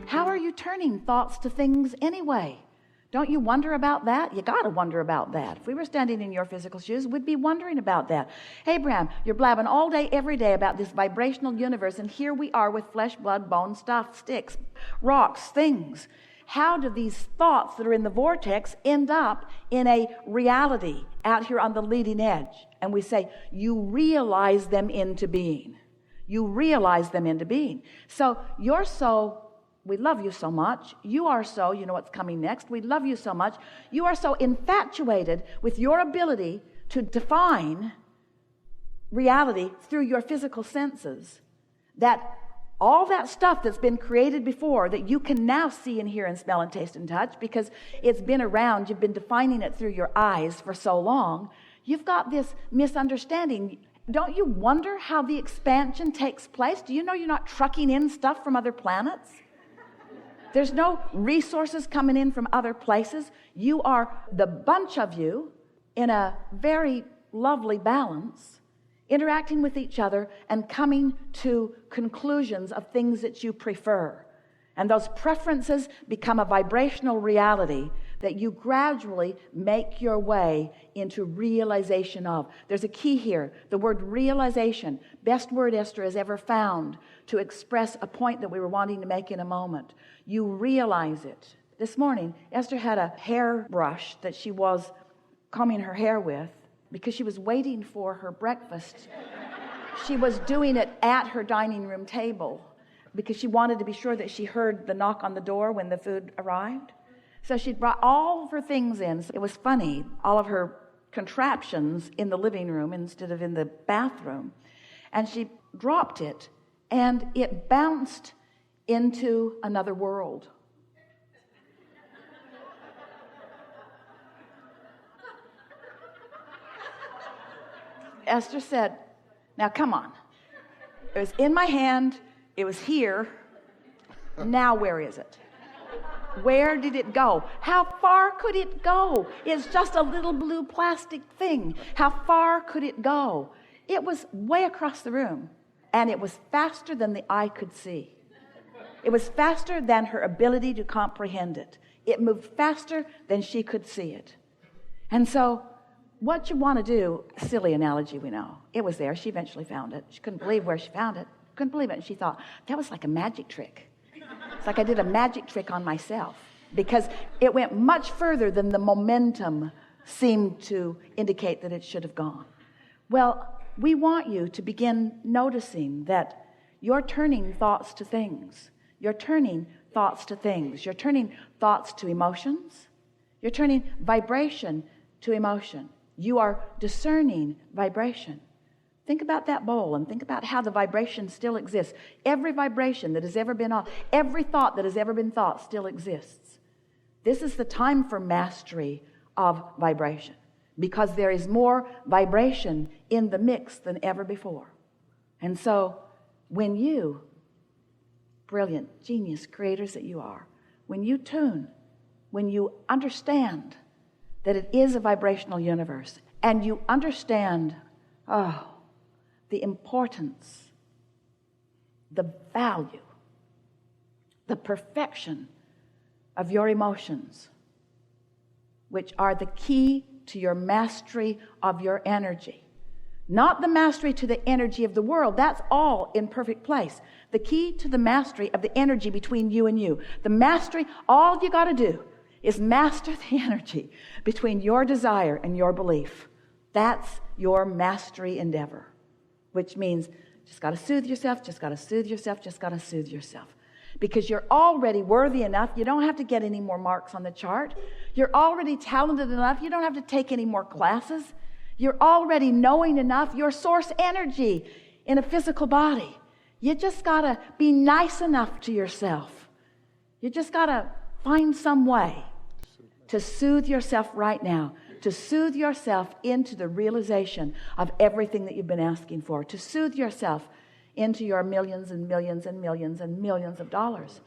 How are you turning thoughts to things anyway? Don't you wonder about that? You got to wonder about that. If we were standing in your physical shoes, we'd be wondering about that. Abraham, you're blabbing all day, every day about this vibrational universe, and here we are with flesh, blood, bone, stuff, sticks, rocks, things. How do these thoughts that are in the vortex end up in a reality out here on the leading edge? And we say, you realize them into being. You realize them into being. So you're so... We love you so much. You are so, you know what's coming next. We love you so much. You are so infatuated with your ability to define reality through your physical senses that all that stuff that's been created before that you can now see and hear and smell and taste and touch because it's been around, you've been defining it through your eyes for so long, you've got this misunderstanding. Don't you wonder how the expansion takes place? Do you know you're not trucking in stuff from other planets? There's no resources coming in from other places. You are the bunch of you in a very lovely balance, interacting with each other and coming to conclusions of things that you prefer. And those preferences become a vibrational reality that you gradually make your way into realization of. There's a key here, the word realization. Best word Esther has ever found to express a point that we were wanting to make in a moment. You realize it. This morning, Esther had a hairbrush that she was combing her hair with because she was waiting for her breakfast. She was doing it at her dining room table because she wanted to be sure that she heard the knock on the door when the food arrived. So she'd brought all of her things in. It was funny, all of her contraptions in the living room instead of in the bathroom. And she dropped it, and it bounced into another world. Esther said, now come on. It was in my hand. It was here. Now where is it? Where did it go? How far could it go? It's just a little blue plastic thing. How far could it go? It was way across the room, and it was faster than the eye could see. It was faster than her ability to comprehend it. It moved faster than she could see it. And so what you want to do, silly analogy we know, it was there. She eventually found it. She couldn't believe where she found it. Couldn't believe it. And she thought, that was like a magic trick. It's like I did a magic trick on myself because it went much further than the momentum seemed to indicate that it should have gone. Well, we want you to begin noticing that you're turning thoughts to things. You're turning thoughts to things. You're turning thoughts to emotions. You're turning vibration to emotion. You are discerning vibration. Think about that bowl and think about how the vibration still exists. Every vibration that has ever been on, every thought that has ever been thought still exists. This is the time for mastery of vibration because there is more vibration in the mix than ever before. And so when you, brilliant, genius creators that you are, when you tune, when you understand that it is a vibrational universe and you understand, the importance, the value, the perfection of your emotions, which are the key to your mastery of your energy. Not the mastery to the energy of the world. That's all in perfect place. The key to the mastery of the energy between you and you. The mastery, all you got to do is master the energy between your desire and your belief. That's your mastery endeavor. Which means just got to soothe yourself, just got to soothe yourself, just got to soothe yourself. Because you're already worthy enough. You don't have to get any more marks on the chart. You're already talented enough. You don't have to take any more classes. You're already knowing enough. Your source energy in a physical body. You just got to be nice enough to yourself. You just got to find some way to soothe yourself right now. To soothe yourself into the realization of everything that you've been asking for. To soothe yourself into your millions and millions and millions and millions of dollars.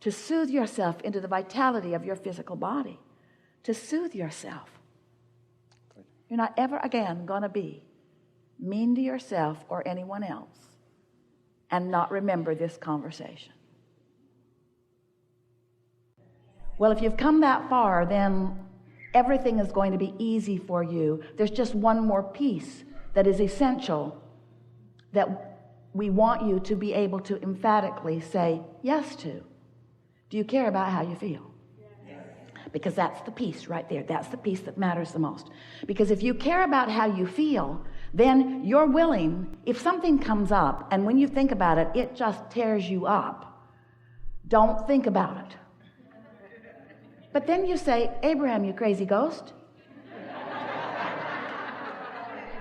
To soothe yourself into the vitality of your physical body. To soothe yourself. You're not ever again going to be mean to yourself or anyone else and not remember this conversation. Well, if you've come that far, then everything is going to be easy for you. There's just one more piece that is essential that we want you to be able to emphatically say yes to. Do you care about how you feel? Because that's the piece right there. That's the piece that matters the most. Because if you care about how you feel, then you're willing, if something comes up and when you think about it, it just tears you up, don't think about it. But then you say, Abraham, you crazy ghost.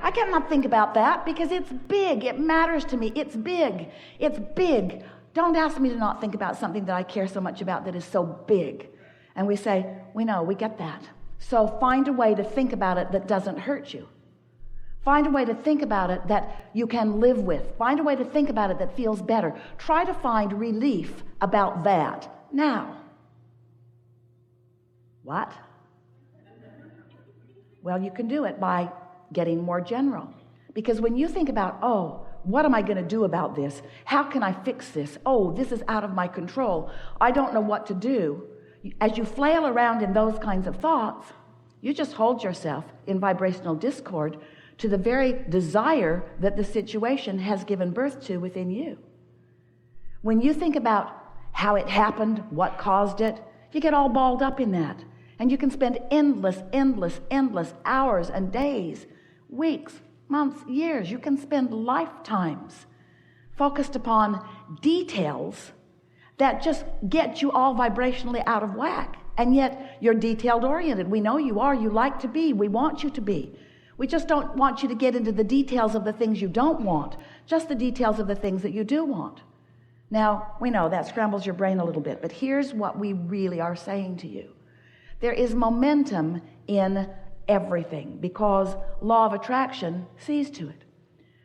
I cannot think about that because it's big. It matters to me. It's big. It's big. Don't ask me to not think about something that I care so much about that is so big. And we say, we know, we get that. So find a way to think about it that doesn't hurt you. Find a way to think about it that you can live with. Find a way to think about it that feels better. Try to find relief about that now. What? Well, you can do it by getting more general. Because when you think about, oh, what am I going to do about this? How can I fix this? Oh, this is out of my control. I don't know what to do. As you flail around in those kinds of thoughts, you just hold yourself in vibrational discord to the very desire that the situation has given birth to within you. When you think about how it happened, what caused it, you get all balled up in that. And you can spend endless hours and days, weeks, months, years. You can spend lifetimes focused upon details that just get you all vibrationally out of whack. And yet you're detailed oriented. We know you are. You like to be. We want you to be. We just don't want you to get into the details of the things you don't want, just the details of the things that you do want. Now, we know that scrambles your brain a little bit, but here's what we really are saying to you. There is momentum in everything because law of attraction sees to it.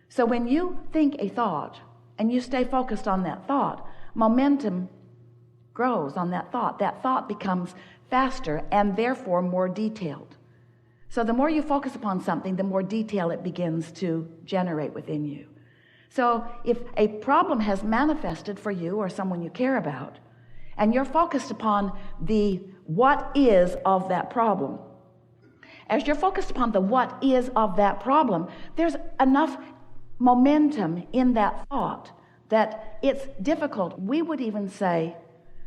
So when you think a thought and you stay focused on that thought, momentum grows on that thought. That thought becomes faster and therefore more detailed. So the more you focus upon something, the more detail it begins to generate within you. So if a problem has manifested for you or someone you care about, and you're focused upon the what is of that problem, as you're focused upon the what is of that problem, there's enough momentum in that thought that it's difficult. We would even say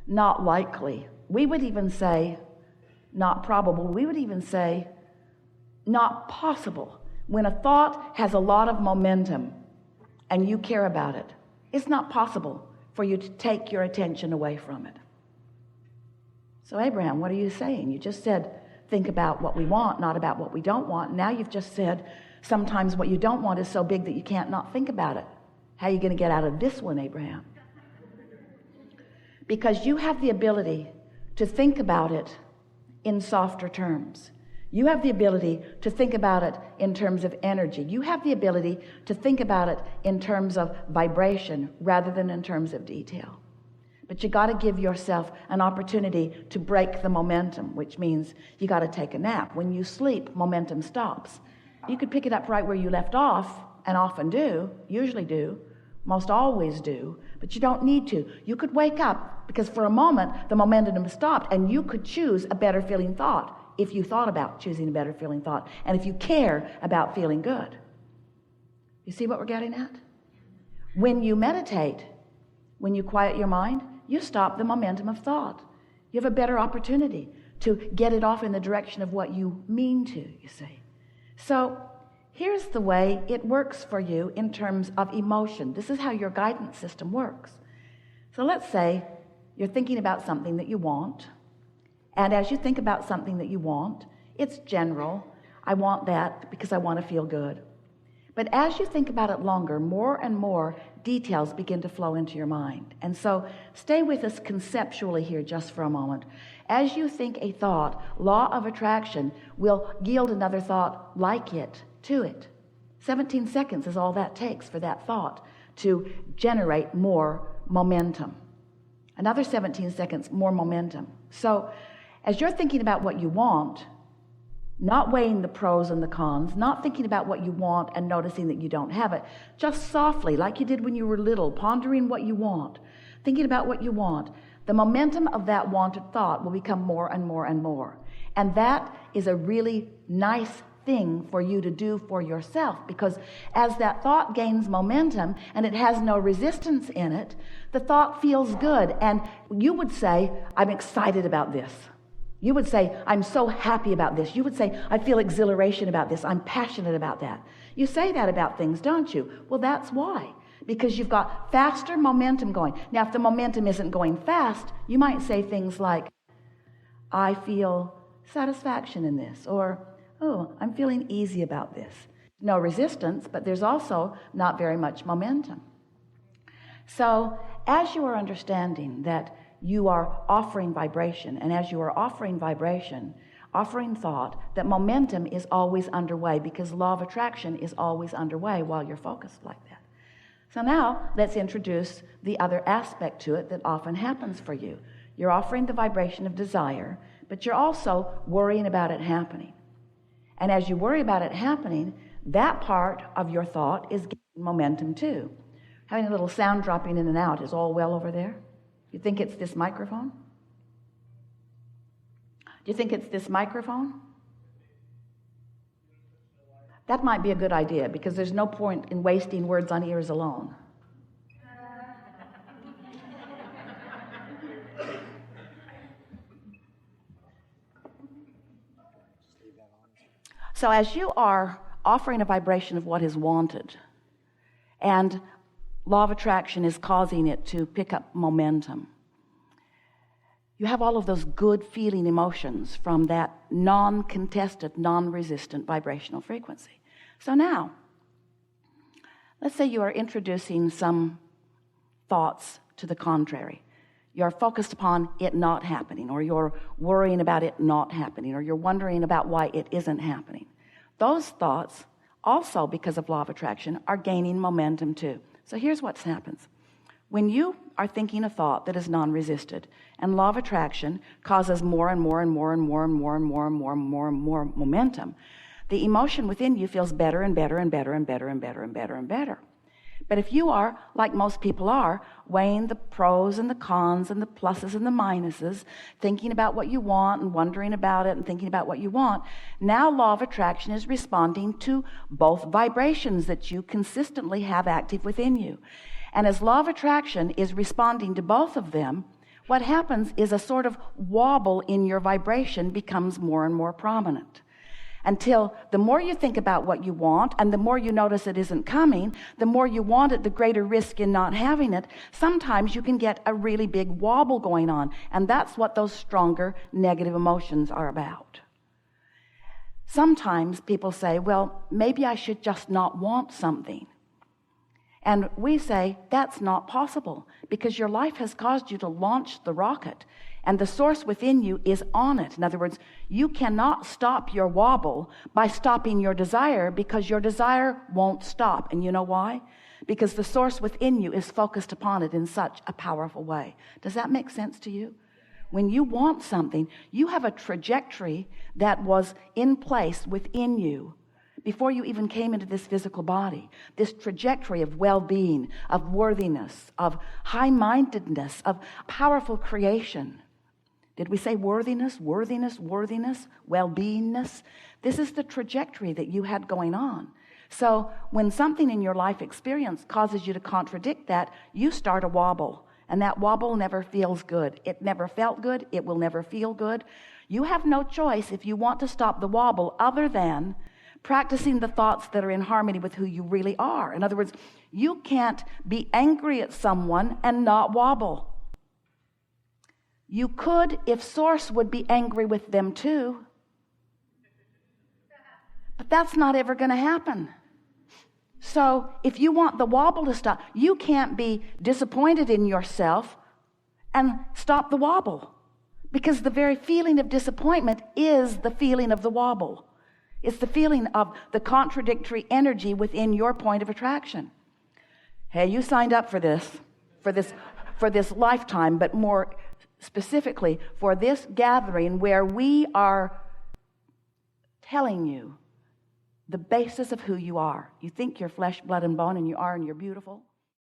not likely. We would even say not probable. We would even say not possible. When a thought has a lot of momentum and you care about it, it's not possible for you to take your attention away from it. So Abraham, what are you saying? You just said think about what we want, not about what we don't want. Now you've just said sometimes what you don't want is so big that you can't not think about it. How are you going to get out of this one, Abraham? Because you have the ability to think about it in softer terms. You have the ability to think about it in terms of energy. You have the ability to think about it in terms of vibration rather than in terms of detail. But you got to give yourself an opportunity to break the momentum, which means you got to take a nap. When you sleep, momentum stops. You could pick it up right where you left off, and often do, usually do, most always do, but you don't need to. You could wake up because for a moment the momentum stopped, and you could choose a better feeling thought if you thought about choosing a better feeling thought, and if you care about feeling good. You see what we're getting at? When you meditate, when you quiet your mind, you stop the momentum of thought. You have a better opportunity to get it off in the direction of what you mean to, you see. So here's the way it works for you in terms of emotion. This is how your guidance system works. So let's say you're thinking about something that you want, and as you think about something that you want, it's general. I want that because I want to feel good. But as you think about it longer, more and more details begin to flow into your mind. And so stay with us conceptually here just for a moment. As you think a thought, law of attraction will yield another thought like it to it. 17 seconds is all that takes for that thought to generate more momentum. Another 17 seconds, more momentum. So as you're thinking about what you want, not weighing the pros and the cons, not thinking about what you want and noticing that you don't have it, just softly, like you did when you were little, pondering what you want, thinking about what you want, the momentum of that wanted thought will become more and more and more. And that is a really nice thing for you to do for yourself, because as that thought gains momentum and it has no resistance in it, the thought feels good. And you would say, I'm excited about this. You would say, I'm so happy about this. You would say, I feel exhilaration about this. I'm passionate about that. You say that about things, don't you? Well, that's why. Because you've got faster momentum going. Now, if the momentum isn't going fast, you might say things like, I feel satisfaction in this, or, oh, I'm feeling easy about this. No resistance, but there's also not very much momentum. So, as you are understanding that you are offering vibration, and as you are offering vibration, offering thought, that momentum is always underway, because law of attraction is always underway while you're focused like that. So now let's introduce the other aspect to it that often happens for you. You're offering the vibration of desire, but you're also worrying about it happening. And as you worry about it happening, that part of your thought is gaining momentum too. Having a little sound dropping in and out. Is all well over there? You think it's this microphone? Do you think it's this microphone? That might be a good idea, because there's no point in wasting words on ears alone. So as you are offering a vibration of what is wanted, and law of attraction is causing it to pick up momentum, you have all of those good feeling emotions from that non-contested, non-resistant vibrational frequency. So now, let's say you are introducing some thoughts to the contrary. You're focused upon it not happening, or you're worrying about it not happening, or you're wondering about why it isn't happening. Those thoughts, also because of law of attraction, are gaining momentum too. So here's what happens. When you are thinking a thought that is non-resisted, and law of attraction causes more and more and more and more and more and more and more and more and more momentum, the emotion within you feels better and better and better and better and better and better and better. But if you are, like most people are, weighing the pros and the cons and the pluses and the minuses, thinking about what you want and wondering about it and thinking about what you want, now law of attraction is responding to both vibrations that you consistently have active within you. And as law of attraction is responding to both of them, what happens is a sort of wobble in your vibration becomes more and more prominent. Until the more you think about what you want, and the more you notice it isn't coming, the more you want it, the greater risk in not having it. Sometimes you can get a really big wobble going on, and that's what those stronger negative emotions are about. Sometimes people say, well, maybe I should just not want something. And we say, that's not possible, because your life has caused you to launch the rocket, and the source within you is on it. In other words, you cannot stop your wobble by stopping your desire, because your desire won't stop. And you know why? Because the source within you is focused upon it in such a powerful way. Does that make sense to you? When you want something, you have a trajectory that was in place within you before you even came into this physical body. This trajectory of well-being, of worthiness, of high-mindedness, of powerful creation. Did we say worthiness, worthiness, worthiness, well-beingness? This is the trajectory that you had going on. So when something in your life experience causes you to contradict that, you start a wobble. And that wobble never feels good. It never felt good. It will never feel good. You have no choice, if you want to stop the wobble, other than practicing the thoughts that are in harmony with who you really are. In other words, you can't be angry at someone and not wobble. You could if Source would be angry with them too. But that's not ever going to happen. So if you want the wobble to stop, you can't be disappointed in yourself and stop the wobble. Because the very feeling of disappointment is the feeling of the wobble. It's the feeling of the contradictory energy within your point of attraction. Hey, you signed up for this lifetime, but more specifically for this gathering where we are telling you the basis of who you are. You think you're flesh, blood, and bone, and you are, and you're beautiful.